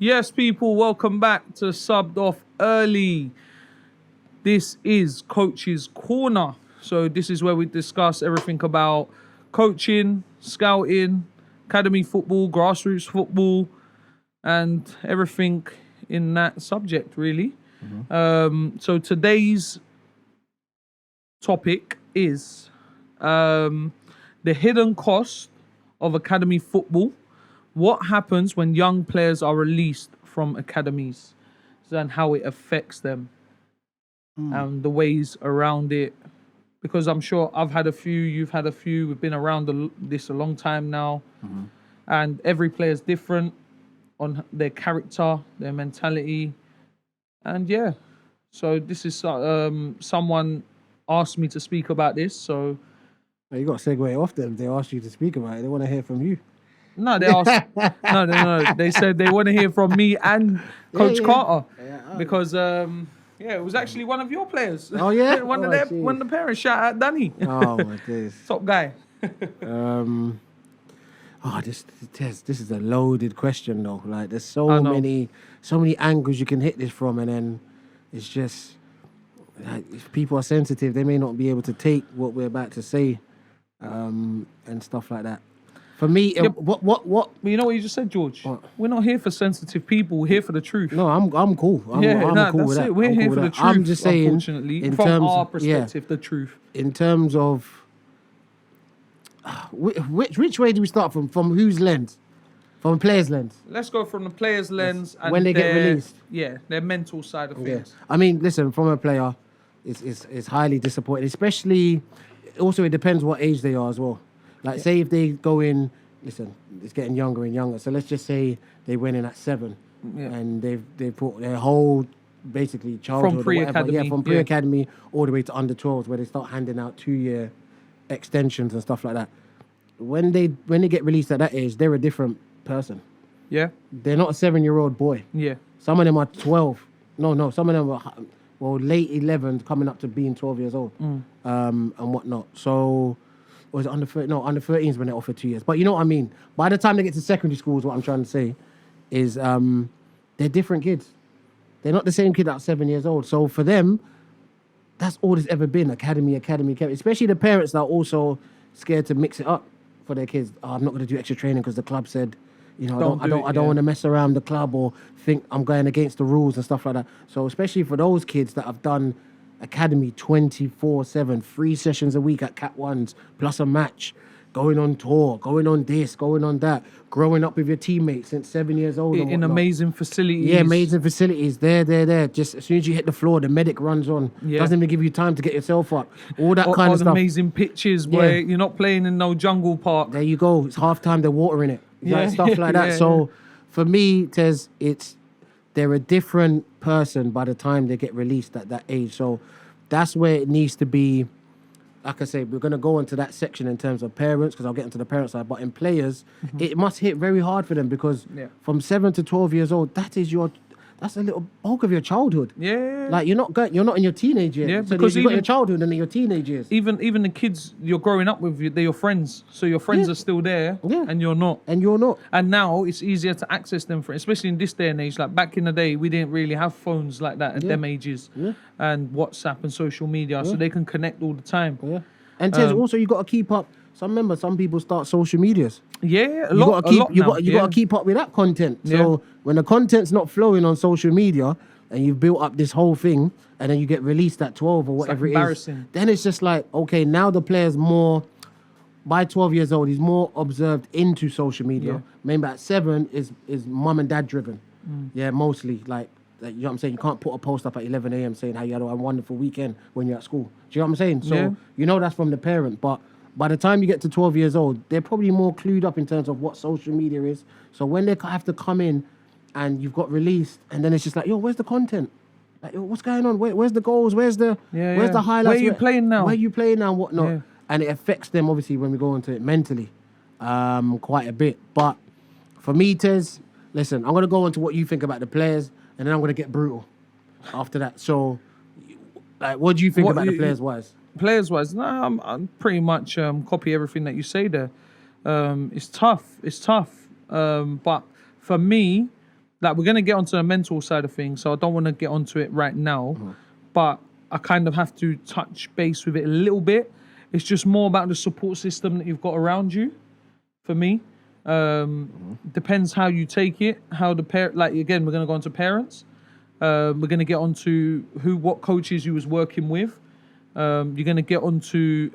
Yes, people, welcome back to Subbed Off Early. This is Coach's Corner. So this is where we discuss everything about coaching, scouting, academy football, grassroots football, and everything in that subject, really. So today's topic is the hidden cost of academy football. What happens when young players are released from academies and how it affects them and the ways around it? Because I'm sure I've had a few, you've had a few, we've been around this a long time now. And every player is different on their character, their mentality. And yeah, so this is someone asked me to speak about this. So you got to segue off them. They asked you to speak about it. They want to hear from you. No, they asked. no. They said they want to hear from me and Coach Carter because it was actually one of your players. Oh yeah, one of the parents. Shout out Danny. Oh my days, top guy. This is a loaded question though. Like there's so many angles you can hit this from, and then it's just like, if people are sensitive, they may not be able to take what we're about to say, and stuff like that. For me, what? You know what you just said, George? What? We're not here for sensitive people. We're here for the truth. No, I'm cool. I'm cool with that. We're here for the truth. I'm just saying, unfortunately, from our perspective, the truth. In terms of which way do we start from? From whose lens? From a player's lens. Let's go from the player's lens and when they get released. Yeah, their mental side of things. I mean, listen, from a player, it's highly disappointing. Especially, also it depends what age they are as well. Like, say if they go in, listen, it's getting younger and younger. So let's just say they went in at 7, and they've put their whole basically childhood from pre-academy, from pre-academy all the way to under 12s, where they start handing out 2-year extensions and stuff like that. When they get released at that age, they're a different person. Yeah, they're not a 7-year-old boy. Yeah, some of them are 12. No, some of them are late 11, coming up to being 12 years old, and whatnot. So. Or is it under 13? No, under 13s when they're offered 2 years. But you know what I mean? By the time they get to secondary school, is what I'm trying to say, is they're different kids. They're not the same kid at 7 years old. So for them, that's all there's ever been, academy. Especially the parents that are also scared to mix it up for their kids. Oh, I'm not going to do extra training because the club said, I don't want to mess around the club or think I'm going against the rules and stuff like that. So especially for those kids that have done academy 24/7, 3 sessions a week at Cat 1s, plus a match, going on tour, going on this, going on that, growing up with your teammates since 7 years old. In amazing facilities. Yeah, amazing facilities. There. Just as soon as you hit the floor, the medic runs on. Yeah. Doesn't even give you time to get yourself up. All that kind of stuff. Amazing pitches where you're not playing in no jungle park. There you go. It's half time, they're watering it. Stuff like that. So for me, Tez, they're a different person by the time they get released at that age. So that's where it needs to be. Like I say, we're going to go into that section in terms of parents, because I'll get into the parent side. But in players, it must hit very hard for them, because from 7 to 12 years old, that's a little bulk of your childhood. Yeah. Like you're not in your teenage years. Yeah, so because you've got your childhood and then your teenage years. Even the kids you're growing up with, they're your friends. So your friends are still there, and you're not. And now it's easier to access them, especially in this day and age. Like back in the day, we didn't really have phones like that at them ages, and WhatsApp and social media, so they can connect all the time. Yeah. And Tez, also you got to keep up. Some people start social medias. Yeah, you got to keep up with that content. So when the content's not flowing on social media, and you've built up this whole thing, and then you get released at 12 or whatever it is, then it's just like, okay, now the player's more, by 12 years old, he's more observed into social media. Yeah. Maybe at 7 is mum and dad driven. Yeah, mostly. Like, you know what I'm saying? You can't put a post up at 11 a.m. saying how you had a wonderful weekend when you're at school. Do you know what I'm saying? So you know that's from the parent, but by the time you get to 12 years old, they're probably more clued up in terms of what social media is. So when they have to come in and you've got released, and then it's just like, yo, where's the content? Like, yo, what's going on? Where's the goals? Where's the highlights? Where are you playing now? Where are you playing now? Whatnot? Yeah. And it affects them, obviously, when we go into it mentally, quite a bit. But for me, Tez, listen, I'm going to go into what you think about the players, and then I'm going to get brutal after that. So, like, what do you think about the players-wise? Players-wise, no, I'm pretty much copy everything that you say there. It's tough. But for me, like we're gonna get onto the mental side of things, so I don't want to get onto it right now, but I kind of have to touch base with it a little bit. It's just more about the support system that you've got around you. For me, depends how you take it, how the parent. Like again, we're gonna go into parents. We're gonna get onto what coaches you was working with. You're gonna get onto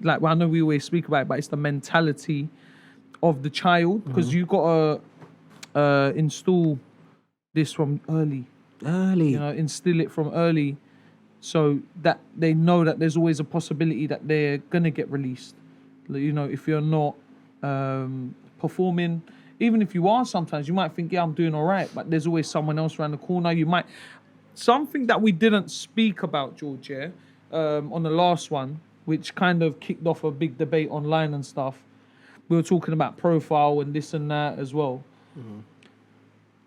like well, I know we always speak about it, but it's the mentality of the child because you gotta install this from early. You know, instill it from early, so that they know that there's always a possibility that they're gonna get released. You know, if you're not performing, even if you are, sometimes you might think, yeah, I'm doing all right, but there's always someone else around the corner. You might something that we didn't speak about, George, yeah, on the last one, which kind of kicked off a big debate online and stuff. We were talking about profile and this and that as well.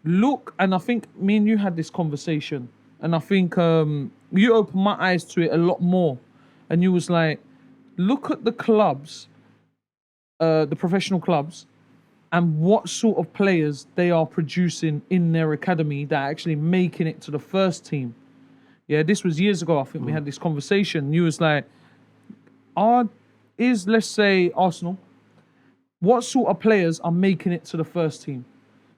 Look, and I think me and you had this conversation, and I think you opened my eyes to it a lot more, and you was like, look at the clubs, the professional clubs, and what sort of players they are producing in their academy that are actually making it to the first team. Yeah, this was years ago. I think we had this conversation. You was like, let's say Arsenal, what sort of players are making it to the first team?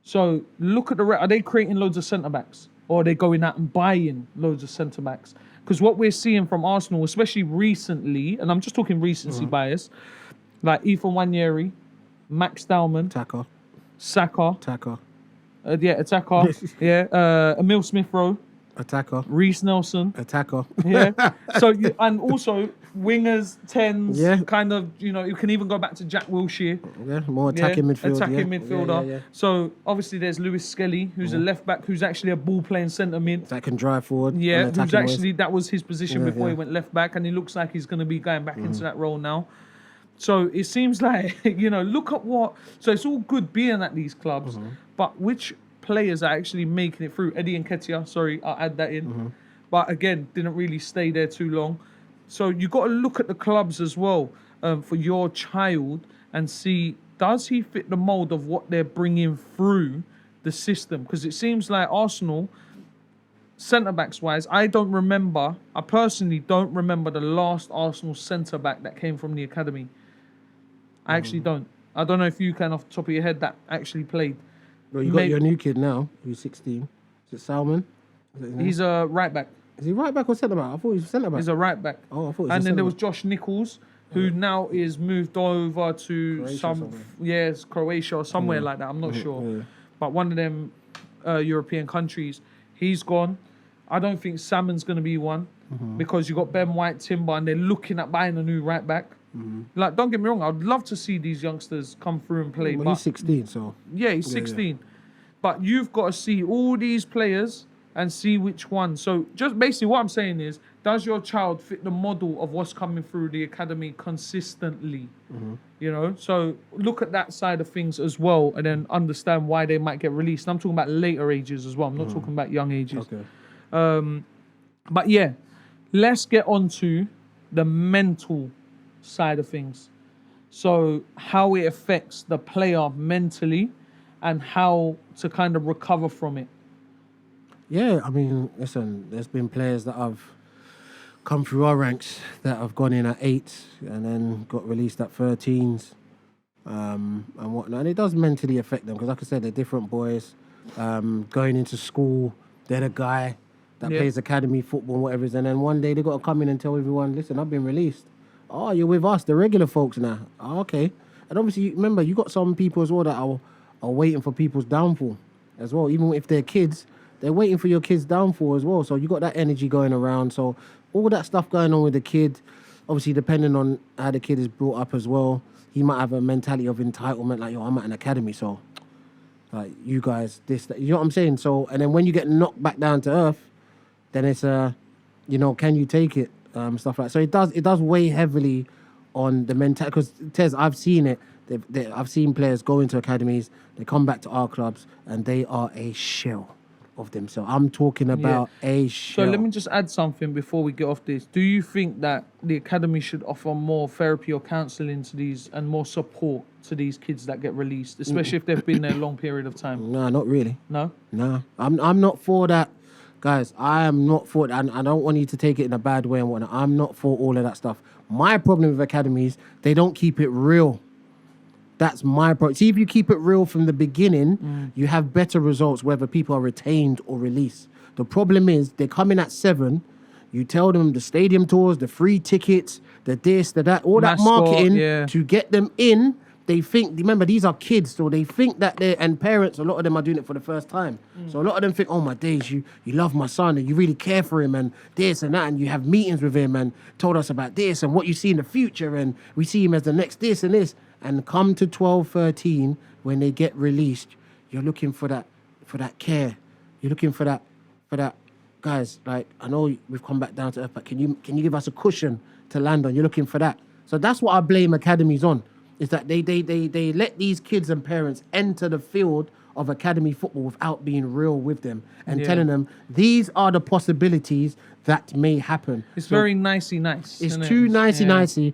So look at are they creating loads of centre backs, or are they going out and buying loads of centre backs? Because what we're seeing from Arsenal, especially recently, and I'm just talking recency bias, like Ethan Nwaneri, Max Dowman, Saka, attacker, Emil Smith-Rowe, attacker, Reece Nelson, attacker, So and also wingers, tens, kind of, you know, you can even go back to Jack Wilshere, more attacking midfielder. Yeah. So obviously there's Lewis Skelly, who's a left back, who's actually a ball playing centre mid. That can drive forward. Yeah, who's actually that was his position before he went left back, and he looks like he's going to be going back into that role now. So it seems like, you know, look at what. So it's all good being at these clubs, but which players are actually making it through? Eddie Nketiah, sorry, I'll add that in. But again, didn't really stay there too long. So you got to look at the clubs as well for your child and see, does he fit the mold of what they're bringing through the system? Because it seems like Arsenal, centre-backs wise, I personally don't remember the last Arsenal centre-back that came from the academy. I actually don't. I don't know if you can, off the top of your head, that actually played. Well, you got your new kid now, who's 16. Is it Salman? He's a right back. Is he right back or centre back? I thought he was centre back. He's a right back. Oh, I thought he was And then there was Josh Nichols, who now is moved over to Croatia or somewhere like that. I'm not sure. Yeah. But one of them European countries, he's gone. I don't think Salmon's going to be one because you got Ben White, Timber, and they're looking at buying a new right back. Like, don't get me wrong, I'd love to see these youngsters come through and play. Well, but he's 16, so... Yeah, he's 16. But you've got to see all these players and see which one. So just basically what I'm saying is, does your child fit the model of what's coming through the academy consistently? You know, so look at that side of things as well, and then understand why they might get released. And I'm talking about later ages as well. I'm not talking about young ages. Okay. But yeah, let's get on to the mental side of things. So how it affects the player mentally and how to kind of recover from it. Yeah, I mean, listen, there's been players that have come through our ranks that have gone in at 8 and then got released at 13s and whatnot. And it does mentally affect them because, like I said, they're different boys. Going into school, they're the guy that plays academy football, whatever it is. And then one day they got to come in and tell everyone, listen, I've been released. Oh, you're with us, the regular folks now. Oh, okay. And obviously, remember, you got some people as well that are waiting for people's downfall as well. Even if they're kids, they're waiting for your kids' downfall as well. So you got that energy going around. So all that stuff going on with the kid, obviously depending on how the kid is brought up as well, he might have a mentality of entitlement, like, yo, I'm at an academy, so like you guys, this, that, you know what I'm saying? So, and then when you get knocked back down to earth, then it's you know, can you take it? Stuff like that. So it does weigh heavily on the mentality. Because Tez, I've seen it. I've seen players go into academies, they come back to our clubs, and they are a shell of themselves. I'm talking about a So shell. let me just add something before we get off this. Do you think that the academy should offer more therapy or counselling to these and more support to these kids that get released, especially if they've been there a long period of time? No, not really. No? No, I'm not for that, guys. I am not for that. And I don't want you to take it in a bad way and whatnot. I'm not for all of that stuff. My problem with academies, they don't keep it real. That's my problem. See, if you keep it real from the beginning, you have better results whether people are retained or released. The problem is they come in at 7. You tell them the stadium tours, the free tickets, the this, the that, all that Mascot, marketing yeah. to get them in. They think, remember, these are kids, so they think that and parents, a lot of them are doing it for the first time. So a lot of them think, oh my days, you love my son and you really care for him and this and that, and you have meetings with him and told us about this and what you see in the future, and we see him as the next this and this. And come to 12, 13, when they get released, you're looking for that care. You're looking for that, guys, like, I know we've come back down to earth, but can you give us a cushion to land on? You're looking for that. So that's what I blame academies on, is that they let these kids and parents enter the field of academy football without being real with them and telling them these are the possibilities that may happen. It's very nicey nice. It's isn't it? too nicey,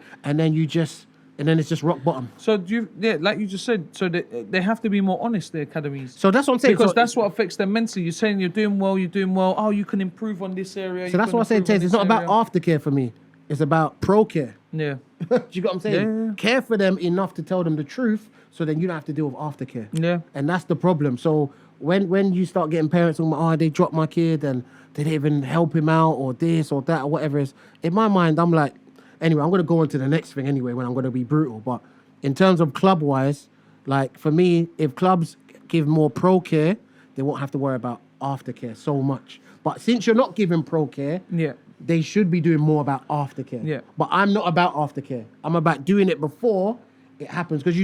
and then it's just rock bottom. So do you, like you just said, so they have to be more honest, the academies. So that's what I'm saying. Because So that's what affects them mentally. You're saying you're doing well. Oh, you can improve on this area. So that's what I say, Tez. It's not about aftercare for me. It's about pro care. Yeah. Do you get what I'm saying? Yeah. Care for them enough to tell them the truth, so then you don't have to deal with aftercare. Yeah. And that's the problem. So when you start getting parents talking about, they dropped my kid and they didn't even help him out or this or that or whatever it is, in my mind, I'm like, anyway, I'm going to go on to the next thing anyway when I'm going to be brutal. But in terms of club-wise, like for me, if clubs give more pro care, they won't have to worry about aftercare so much. But since you're not giving pro care, Yeah. they should be doing more about aftercare. Yeah. But I'm not about aftercare. I'm about doing it before it happens. Because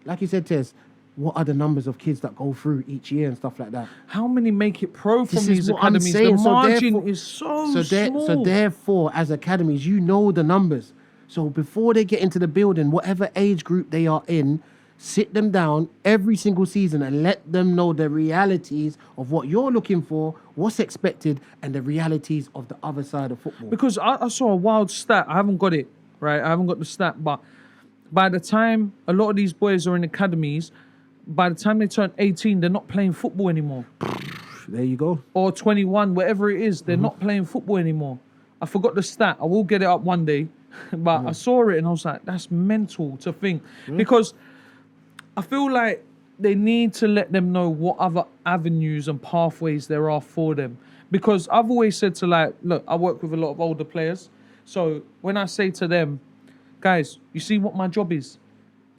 like you said, Tez, what are the numbers of kids that go through each year and stuff like that? How many make it pro from This is these what I'm academies? saying. The So margin therefore- is so small. So therefore, as academies, you know the numbers. So before they get into the building, whatever age group they are in, sit them down every single season and let them know the realities of what you're looking for, what's expected, and the realities of the other side of football. Because I saw a wild stat. I haven't got it, right? I haven't got the stat, but by the time a lot of these boys are in academies, by the time they turn 18, they're not playing football anymore. There you go. Or 21, whatever it is, they're not playing football anymore. I forgot the stat. I will get it up one day. But I saw it and I was like, that's mental to think. Because I feel like they need to let them know what other avenues and pathways there are for them. Because I've always said to look, I work with a lot of older players. So when I say to them, guys, you see what my job is?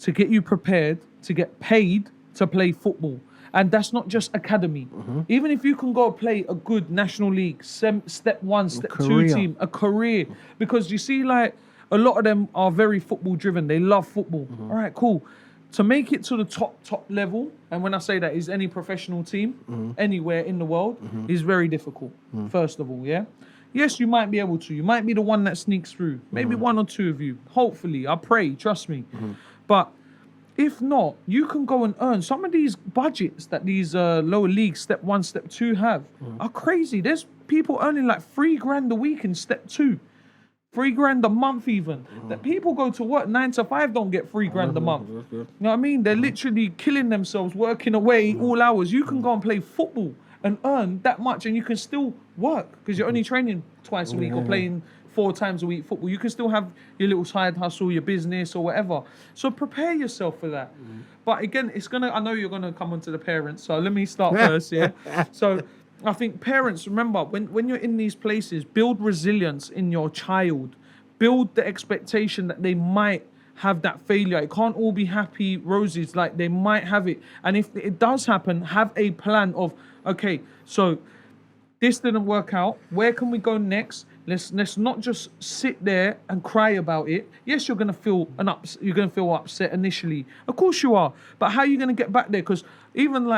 To get you prepared, to get paid to play football. And that's not just academy. Even if you can go play a good National League, step 1, step 2 team, a career. Because you see, a lot of them are very football driven. They love football. All right, cool. To make it to the top level, and when I say that is any professional team anywhere in the world, is very difficult, first of all, yeah? Yes, you might be able to. You might be the one that sneaks through. Maybe 1 or 2 of you. Hopefully, I pray, trust me. But if not, you can go and earn. Some of these budgets that these lower leagues, step 1, step 2 have are crazy. There's people earning like $3,000 a week in step 2. $3,000 a month even. That people go to work 9 to 5, don't get $3,000 a month. You know what I mean? They're literally killing themselves, working away all hours. You can go and play football and earn that much, and you can still work because you're only training twice a week or playing 4 times a week football. You can still have your little side hustle, your business or whatever. So prepare yourself for that. But again, I know you're gonna come on to the parents, so let me start first, yeah? So I think parents, remember, when you're in these places, build resilience in your child. Build the expectation that they might have that failure. It can't all be happy roses, like they might have it. And if it does happen, have a plan of, okay, so this didn't work out. Where can we go next? Let's not just sit there and cry about it. Yes, you're gonna feel upset initially. Of course you are. But how are you gonna get back there? Because even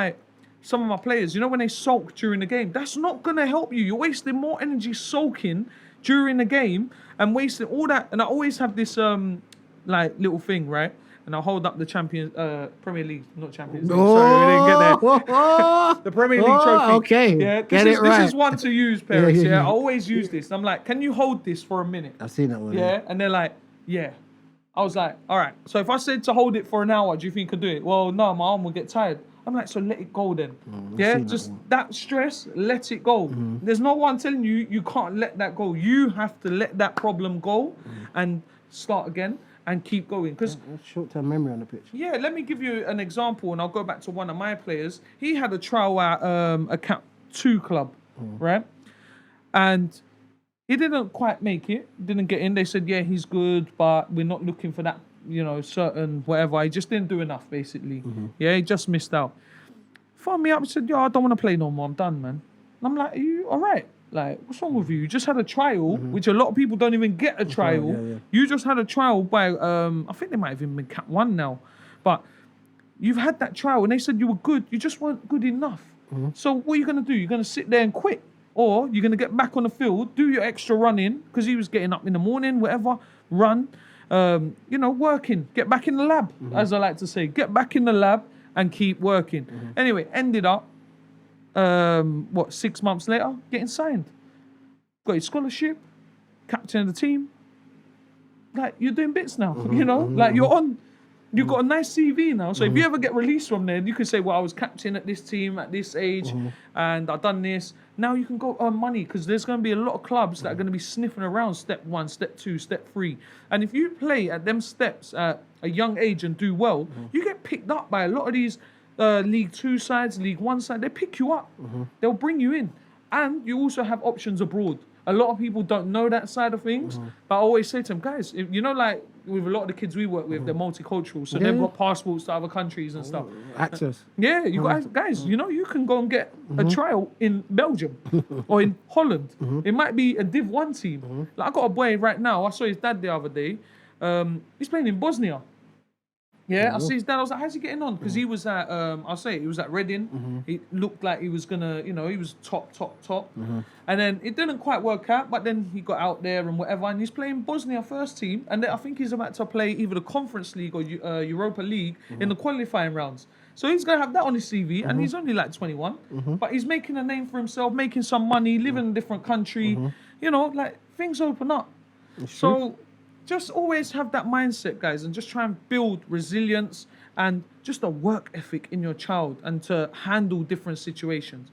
some of my players, when they sulk during the game, that's not gonna help you. You're wasting more energy sulking during the game and wasting all that. And I always have this little thing, right? and I'll hold up the Premier League, not Champions League. Sorry, we didn't get there. The Premier League trophy. Okay, Yeah, get it right. This is one to use, parents. Yeah. I always use this. I'm like, can you hold this for a minute? I've seen that one. Yeah, and they're like, yeah. I was like, all right. So if I said to hold it for an hour, do you think you could do it? Well, no, my arm will get tired. I'm like, so let it go then. Yeah, just that stress, let it go. There's no one telling you you can't let that go. You have to let that problem go and start again and keep going. Because short-term memory on the pitch. Yeah, let me give you an example, and I'll go back to one of my players. He had a trial at a Cat 2 club, right? And he didn't quite make it, didn't get in. They said, yeah, he's good, but we're not looking for that, certain whatever. He just didn't do enough, basically. Yeah, he just missed out. Phoned me up and said, I don't want to play no more. I'm done, man. And I'm like, are you all right? Like, what's wrong with you? You just had a trial, which a lot of people don't even get a trial. Yeah. You just had a trial by, I think they might have even been Cat 1 now. But you've had that trial, and they said you were good. You just weren't good enough. So what are you going to do? You're going to sit there and quit? Or you're going to get back on the field, do your extra running, because he was getting up in the morning, whatever, run, working. Get back in the lab, as I like to say. Get back in the lab and keep working. Anyway, ended up, 6 months later, getting signed. Got his scholarship, captain of the team. Like, you're doing bits now, Like, you've got a nice CV now. So if you ever get released from there, you can say, well, I was captain at this team at this age and I've done this. Now you can go earn money because there's going to be a lot of clubs that are going to be sniffing around step 1, step 2, step 3. And if you play at them steps at a young age and do well, you get picked up by a lot of these League 2 sides, League 1 side. They pick you up. They'll bring you in. And you also have options abroad. A lot of people don't know that side of things, but I always say to them, guys, like with a lot of the kids we work with, they're multicultural, so they've got passports to other countries and stuff. Access. Yeah, you guys, you can go and get a trial in Belgium or in Holland. It might be a Div 1 team. Like I got a boy right now, I saw his dad the other day. He's playing in Bosnia. Yeah, I see his dad. I was like, how's he getting on? Because he was at, he was at Reading. He looked like he was gonna, he was top. And then it didn't quite work out, but then he got out there and whatever, and he's playing Bosnia first team. And then I think he's about to play either the Conference League or Europa League in the qualifying rounds. So he's gonna have that on his CV, and he's only like 21, but he's making a name for himself, making some money, living in a different country. Like things open up. So just always have that mindset, guys, and just try and build resilience and just a work ethic in your child and to handle different situations.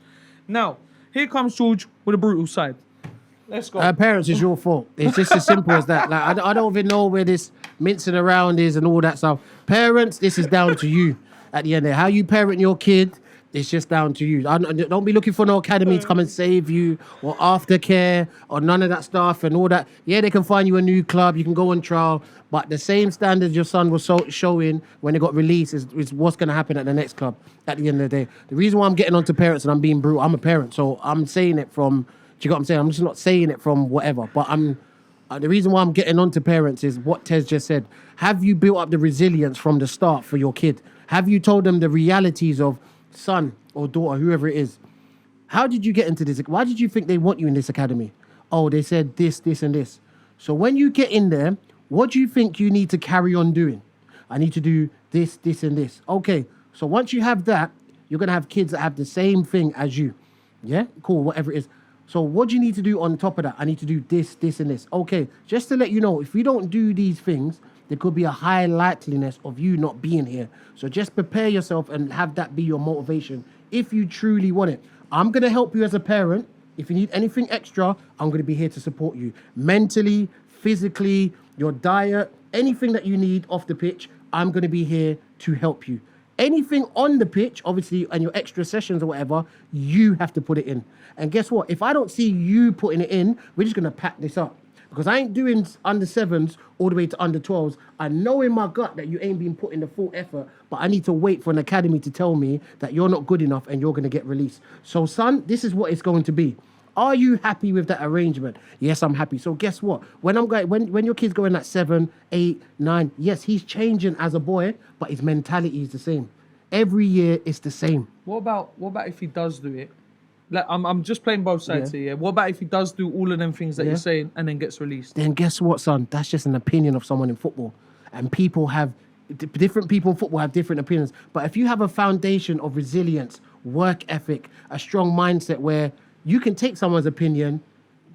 Now, here comes George with a brutal side. Let's go. Parents, it's your fault. It's just as simple as that. Like I don't even know where this mincing around is and all that stuff. Parents, this is down to you at the end of it. How you parent your kid, it's just down to you. Don't be looking for no academy to come and save you or aftercare or none of that stuff and all that. Yeah, they can find you a new club. You can go on trial. But the same standards your son was showing when he got released is what's going to happen at the next club at the end of the day. The reason why I'm getting onto parents and I'm being brutal, I'm a parent. So I'm saying it from, do you get what I'm saying? I'm just not saying it from whatever. But the reason why I'm getting onto parents is what Tez just said. Have you built up the resilience from the start for your kid? Have you told them the realities of son or daughter, whoever it is? How did you get into this? Why did you think they want you in this academy? Oh, they said this, and this. So when you get in there, what do you think you need to carry on doing? I need to do this, and this. Okay, so once you have that, you're going to have kids that have the same thing as you. Yeah? Cool, whatever it is. So what do you need to do on top of that? I need to do this, and this. Okay, just to let you know, if you don't do these things, there could be a high likeliness of you not being here. So just prepare yourself and have that be your motivation if you truly want it. I'm going to help you as a parent. If you need anything extra, I'm going to be here to support you. Mentally, physically, your diet, anything that you need off the pitch, I'm going to be here to help you. Anything on the pitch, obviously, and your extra sessions or whatever, you have to put it in. And guess what? If I don't see you putting it in, we're just going to pack this up. Because I ain't doing under 7s all the way to under 12s. I know in my gut that you ain't been putting the full effort, but I need to wait for an academy to tell me that you're not good enough and you're going to get released. So, son, this is what it's going to be. Are you happy with that arrangement? Yes, I'm happy. So guess what? When your kid's going at 7, 8, 9, yes, he's changing as a boy, but his mentality is the same. Every year it's the same. What about if he does do it? Like I'm just playing both sides here. Yeah? What about if he does do all of them things that you're saying and then gets released? Then guess what, son? That's just an opinion of someone in football. And people have different people in football have different opinions. But if you have a foundation of resilience, work ethic, a strong mindset where you can take someone's opinion,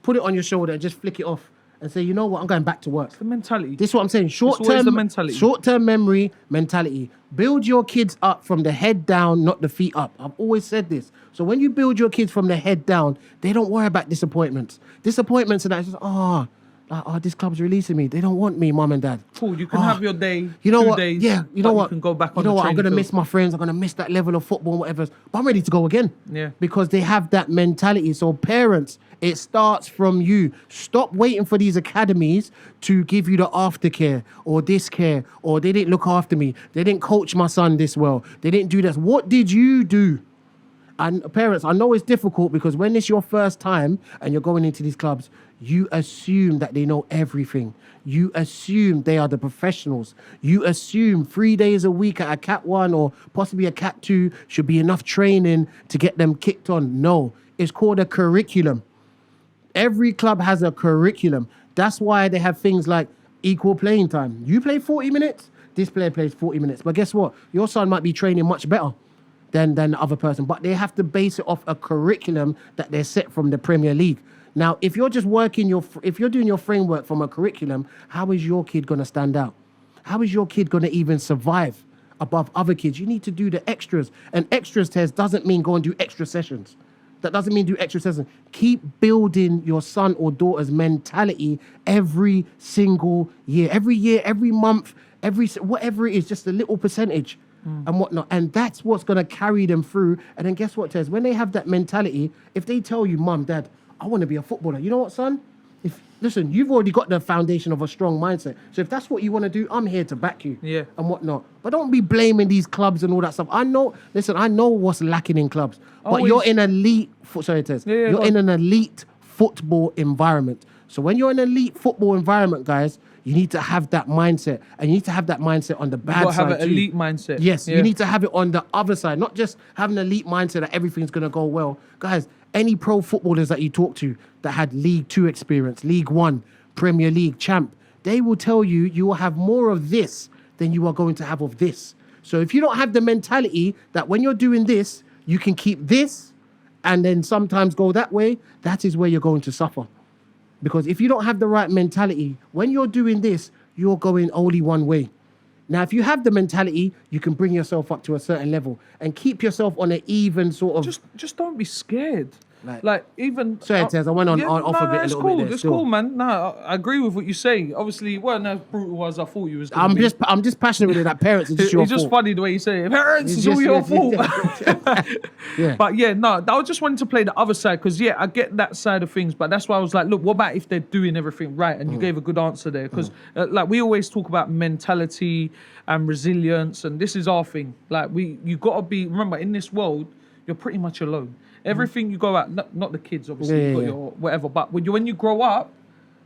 put it on your shoulder, and just flick it off and say, you know what, I'm going back to work. The mentality. This is what I'm saying. always the mentality. Short-term memory mentality. Build your kids up from the head down, not the feet up. I've always said this. So when you build your kids from the head down, they don't worry about disappointments. Disappointments are that it's just, this club's releasing me. They don't want me, mum and dad. Cool, you can have your day, you know 2 what? days. Yeah, you know but what? You can go back on you know the what? I'm training gonna field. miss my friends. I'm gonna miss that level of football and whatever. But I'm ready to go again. Yeah. Because they have that mentality. So parents, it starts from you. Stop waiting for these academies to give you the aftercare or this care, or they didn't look after me. They didn't coach my son this well. They didn't do this. What did you do? And parents, I know it's difficult because when it's your first time and you're going into these clubs, you assume that they know everything. You assume they are the professionals. You assume 3 days a week at a Cat 1 or possibly a Cat 2 should be enough training to get them kicked on. No, it's called a curriculum. Every club has a curriculum. That's why they have things like equal playing time. You play 40 minutes, this player plays 40 minutes. But guess what? Your son might be training much better than the other person. But they have to base it off a curriculum that they're set from the Premier League. Now, if you're just if you're doing your framework from a curriculum, how is your kid going to stand out? How is your kid going to even survive above other kids? You need to do the extras. And extras test doesn't mean go and do extra sessions. That doesn't mean do extra sessions. Keep building your son or daughter's mentality every single year. Every month, whatever it is, just a little percentage and whatnot. And that's what's going to carry them through. And then guess what, Tez? When they have that mentality, if they tell you, Mum, Dad, I want to be a footballer. You know what, son? Listen, you've already got the foundation of a strong mindset. So if that's what you want to do, I'm here to back you. Yeah. And whatnot. But don't be blaming these clubs and all that stuff. I know what's lacking in clubs. But you're in elite... Sorry, Tez. You're in an elite football environment. So when you're in an elite football environment, guys, you need to have that mindset. And you need to have that mindset on the bad side You've got to have an too. elite mindset. Yes, Yeah. you need to have it on the other side. Not just having an elite mindset that everything's going to go well. Guys, any pro footballers that you talk to that had League 2 experience, League 1, Premier League, champ, they will tell you you will have more of this than you are going to have of this. So if you don't have the mentality that when you're doing this, you can keep this and then sometimes go that way, that is where you're going to suffer. Because if you don't have the right mentality, when you're doing this, you're going only one way. Now, if you have the mentality, you can bring yourself up to a certain level and keep yourself on an even sort of... Just don't be scared. Like even... Sorry, Tez, I went off a bit a little bit there. It's cool, man. No, I agree with what you say. Obviously, it wasn't as brutal as I thought you was going to be. I'm just passionate with it that parents, it's just your It's just fault. funny the way you say it. Parents, it's all your fault. Yeah. But yeah, no, I just wanted to play the other side because, yeah, I get that side of things. But that's why I was like, look, what about if they're doing everything right? And you gave a good answer there because, like, we always talk about mentality and resilience. And this is our thing. Like, you got to be, remember, in this world, you're pretty much alone. Everything you go out, not the kids, obviously, you've got your whatever. But when you grow up,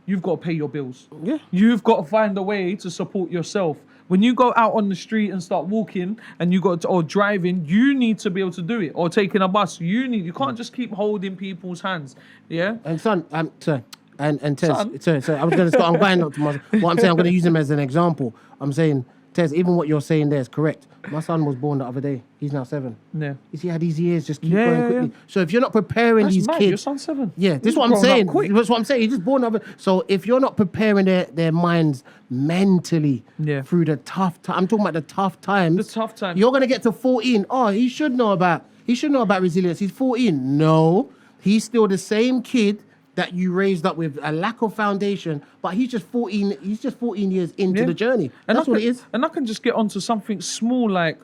you've got to pay your bills. Yeah. You've got to find a way to support yourself. When you go out on the street and start walking and or driving, you need to be able to do it. Or taking a bus, you can't just keep holding people's hands. Yeah. And son, sorry, and Tez, Son. sorry, I was going to start. I'm going up to what I'm saying. I'm going to use him as an example. I'm saying, Tez, even what you're saying there is correct. My son was born the other day. He's now 7. Yeah. You see how these years just keep Yeah, going yeah, quickly. yeah. So if you're not preparing That's these mad. kids, Your son's 7. yeah, this He's is what I'm grown up saying. quick. That's what I'm saying. He's just born of it. So if you're not preparing their minds mentally through the tough time, I'm talking about the tough times. The tough times. You're gonna get to 14. Oh, he should know about resilience. He's 14. No, he's still the same kid that you raised up with a lack of foundation, but he's just 14. He's just 14 years into the journey. And That's what it is. And I can just get onto something small like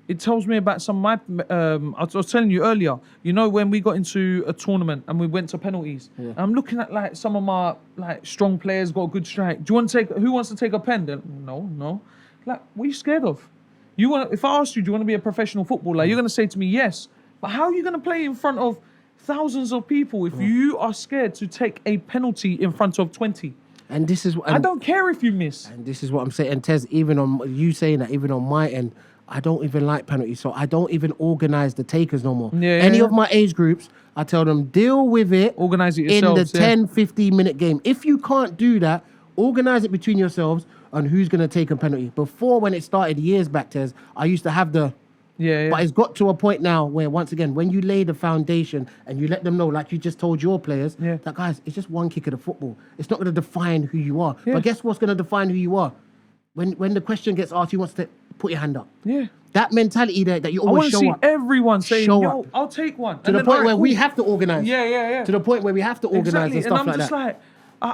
it tells me about some of my I was telling you earlier, you know, when we got into a tournament and we went to penalties. Yeah. I'm looking at like some of my like strong players got a good strike. Who wants to take a pen? Then no. Like, what are you scared of? If I asked you, do you want to be a professional footballer? You're gonna say to me, yes. But how are you gonna play in front of thousands of people if you are scared to take a penalty in front of 20? And this is I don't care if you miss. And this is what I'm saying. And Tez, even on you saying that, even on my end, I don't even like penalties. So I don't even organise the takers no more. Any of my age groups, I tell them, deal with it. Organise it in yourselves. the 10, 15-minute game. If you can't do that, organize it between yourselves on who's going to take a penalty. Before, when it started years back, Tez, I used to have the... Yeah. But it's got to a point now where, once again, when you lay the foundation and you let them know, like you just told your players, that, guys, it's just one kick of the football. It's not going to define who you are. Yeah. But guess what's going to define who you are? When the question gets asked, you want to put your hand up. Yeah. That mentality there that you I want always to show see up. everyone saying, Show yo, up. I'll take one. To the point where we have to organize. Yeah. To the point where we have to organize and stuff I'm like just that. like,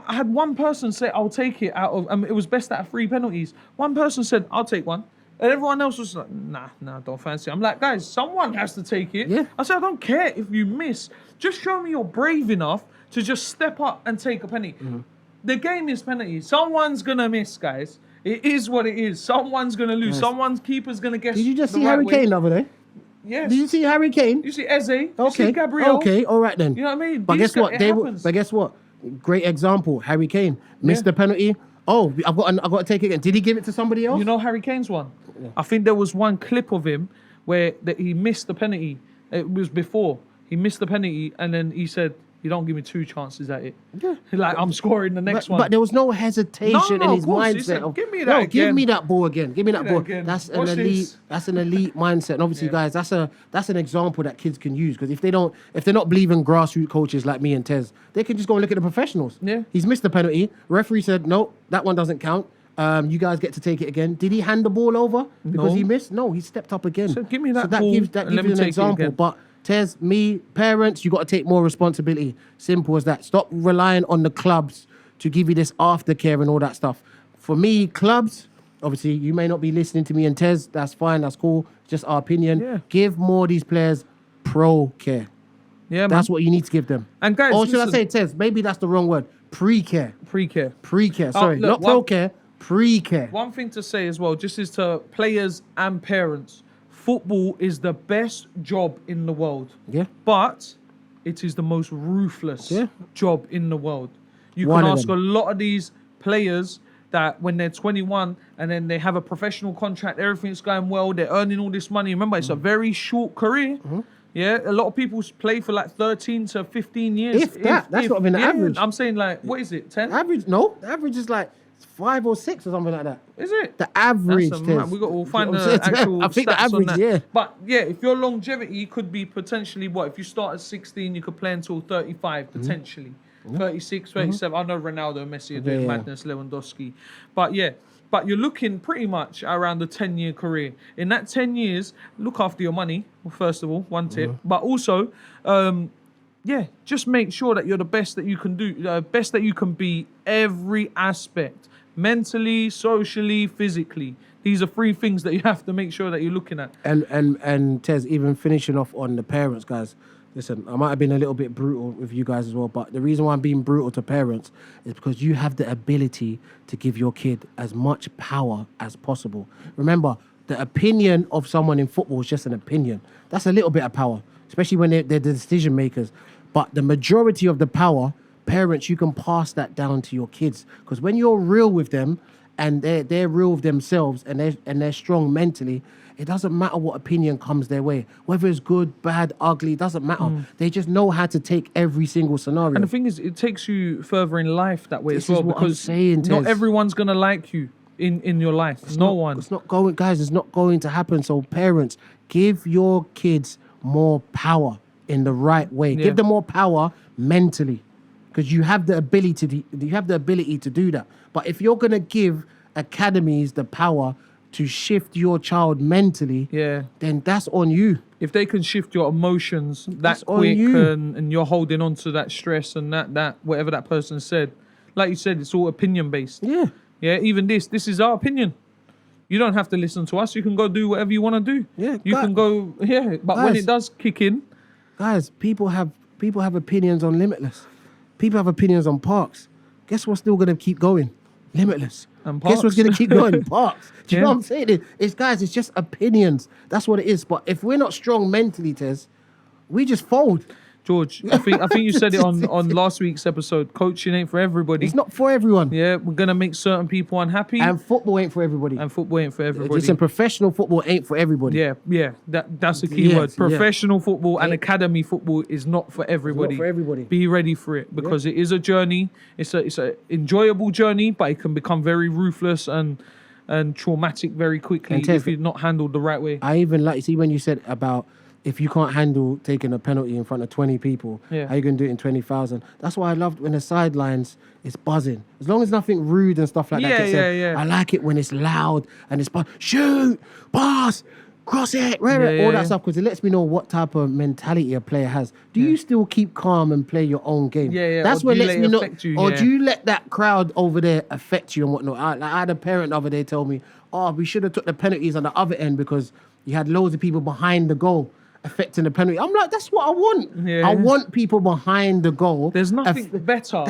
I had one person say, I'll take it out of, it was best out of 3 penalties. One person said, I'll take one. And everyone else was like, nah, don't fancy it. I'm like, guys, someone has to take it. Yeah. I said, I don't care if you miss. Just show me you're brave enough to just step up and take a penalty. Mm-hmm. The game is penalty. Someone's going to miss, guys. It is what it is. Someone's going to lose. Yes. Someone's keeper's going to guess. Did you just the see right Harry way. Kane the other day? Yes. Did you see Harry Kane? You see Eze. You Okay. see Gabriel. Okay, all right then. You know what I mean? But These guess what? guys- it happens. But guess what? Great example. Harry Kane missed the penalty. Oh, I've got to take it again. Did he give it to somebody else? You know Harry Kane's one? I think there was one clip of him where he missed the penalty. It was before. He missed the penalty and then he said, you don't give me 2 chances at it. Yeah. Like, I'm scoring the next one. But there was no hesitation No, in his of course. He mindset. said, of, "Give me that no, again. give me that ball again. Give me that me ball. that again. That's Watch an elite. this." That's an elite mindset. And obviously, guys, that's an example that kids can use, because if they're not believing grassroots coaches like me and Tez, they can just go and look at the professionals. Yeah. He's missed the penalty. Referee said, no, that one doesn't count. You guys get to take it again. Did he hand the ball over because No. he missed? No, he stepped up again. So give me that that ball gives and let you me an take it example. again. But Tez, me, parents, you got to take more responsibility. Simple as that. Stop relying on the clubs to give you this aftercare and all that stuff. For me, clubs, obviously, you may not be listening to me and Tez. That's fine. That's cool. Just our opinion. Yeah. Give more of these players pro care. yeah, man. That's what you need to give them. And guys, or should I listen. say, Tez? Maybe that's the wrong word. Pre-care. Pre-care. Pre-care. Sorry, look, not pro-care. Pre-care. One thing to say as well, just is to players and parents, football is the best job in the world. Yeah. But it is the most ruthless job in the world. You One can of ask them. a lot of these players that when they're 21 and then they have a professional contract, everything's going well, they're earning all this money. Remember, it's a very short career. Yeah, a lot of people play for like 13 to 15 years. If that. That's not even the average. I'm saying like, what is it, 10? Average? No. The average is like 5 or 6 or something like that. Is it? The average. That's a Tez. mad- we'll find You know the what I'm saying? actual I think the stats on average, that. yeah. But yeah, if your longevity could be potentially what? If you start at 16, you could play until 35 Mm-hmm. potentially. 36, 37. I know Ronaldo, Messi are doing Yeah. madness, Lewandowski. But yeah, but you're looking pretty much around the 10-year career. In that 10 years, look after your money, first of all, one tip. Mm-hmm. But also, yeah, just make sure that you're the best that you can do, best that you can be every aspect. Mentally, socially, physically. These are 3 things that you have to make sure that you're looking at. And Tez, even finishing off on the parents, guys. Listen, I might have been a little bit brutal with you guys as well, but the reason why I'm being brutal to parents is because you have the ability to give your kid as much power as possible. Remember, the opinion of someone in football is just an opinion. That's a little bit of power, especially when they're the decision makers. But the majority of the power, parents, you can pass that down to your kids. Because when you're real with them and they're real with themselves and they're strong mentally, it doesn't matter what opinion comes their way. Whether it's good, bad, ugly, it doesn't matter. They just know how to take every single scenario. And the thing is, it takes you further in life that way This as well. is what I'm Because saying, not Tez. everyone's going to like you in your life. It's no not- one. It's not going, guys, it's not going to happen. So parents, give your kids more power in the right way. Yeah. Give them more power mentally. Because you have the ability to do that. But if you're gonna give academies the power to shift your child mentally, Yeah. then that's on you. If they can shift your emotions That's that on quick you. and you're holding on to that stress and that whatever that person said, like you said, it's all opinion based. Yeah. Yeah, even this is our opinion. You don't have to listen to us. You can go do whatever you want to do. Yeah, You can go, but when guys. it does kick in, Guys, people have opinions on Limitless. People have opinions on Parks. Guess what's still gonna keep going? Limitless. And Guess what's Parks. gonna keep going? Parks. Do you know Yeah. what I'm saying? It's guys, it's just opinions. That's what it is. But if we're not strong mentally, Tez, we just fold. George, I think you said it on last week's episode. Coaching ain't for everybody. It's not for everyone. Yeah, we're gonna make certain people unhappy, And football ain't for everybody. and football ain't for everybody. Listen, professional football ain't for everybody. Yeah, that's the key Yes, word. yeah. Professional football and Ain't- academy football is not for everybody. for everybody. Be ready for it because it is a journey. It's a enjoyable journey, but it can become very ruthless and traumatic very quickly And Tez, if you're not handled the right way. I even like, see when you said about if you can't handle taking a penalty in front of 20 people, Yeah. how you going to do it in 20,000? That's why I loved when the sidelines is buzzing. As long as nothing rude and stuff like that gets said, Yeah. I like it when it's loud and it's shoot, pass, cross it, all yeah. that stuff, because it lets me know what type of mentality a player has. Do you still keep calm and play your own game? Yeah. That's Or what do you lets let me it know. affect you? Or Yeah. do you let that crowd over there affect you and whatnot? I had a parent the other day tell me, we should have took the penalties on the other end because you had loads of people behind the goal affecting the penalty. I'm like, that's what I want. Yeah. I want people behind the goal. There's nothing better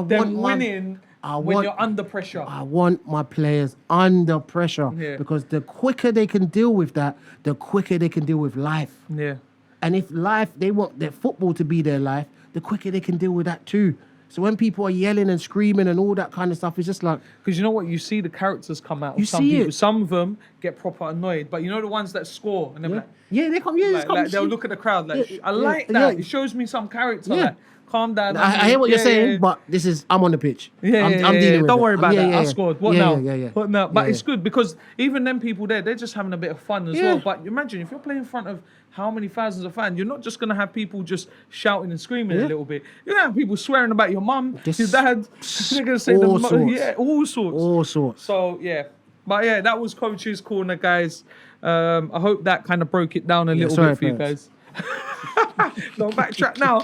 than winning when you're under pressure. I want my players under pressure because the quicker they can deal with that, the quicker they can deal with life. Yeah. And if they want their football to be their life, the quicker they can deal with that too. So when people are yelling and screaming and all that kind of stuff, it's just like... Because you know what? You see the characters come out. You Of some see people. it. Some of them get proper annoyed. But you know the ones that score and they're like... they come... they'll look at the crowd like, Yeah, I like that. yeah. It shows me some character. Yeah. Like, calm down. I hear what you're saying, but I'm on the pitch. Yeah, I'm dealing with Don't it. worry about that. I yeah. scored. What Yeah, now? yeah. What now? But Yeah, it's good because even them people there, they're just having a bit of fun as Yeah. well. But imagine if you're playing in front of how many thousands of fans, you're not just gonna have people just shouting and screaming a little bit. You're gonna have people swearing about your mum, Just your dad. They're gonna say all the sorts. yeah, all sorts. All sorts. So yeah. But yeah, that was Coach's Corner, guys. I hope that kind of broke it down a little sorry, bit for you parents. guys. Don't backtrack now.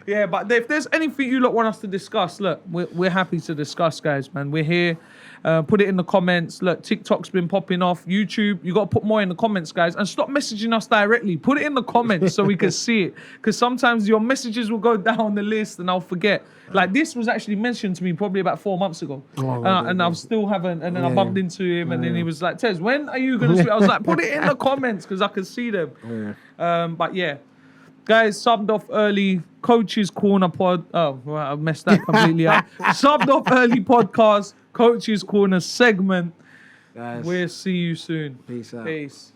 Yeah, but if there's anything you lot want us to discuss, look, we're happy to discuss, guys, man. We're here. Put it in the comments. Look, TikTok's been popping off. YouTube, you got to put more in the comments, guys. And stop messaging us directly. Put it in the comments so we can see it. Because sometimes your messages will go down the list and I'll forget. Like this was actually mentioned to me probably about 4 months ago. And I still haven't. And then I bumped into him and then he was like, Tez, when are you going to speak? I was like, put it in the comments because I can see them. But yeah. Guys, subbed off early. Coach's Corner pod. Oh, well, I messed that completely up. Subbed off early podcast. Coach's Corner segment. Guys, We'll see you soon. peace out. Peace.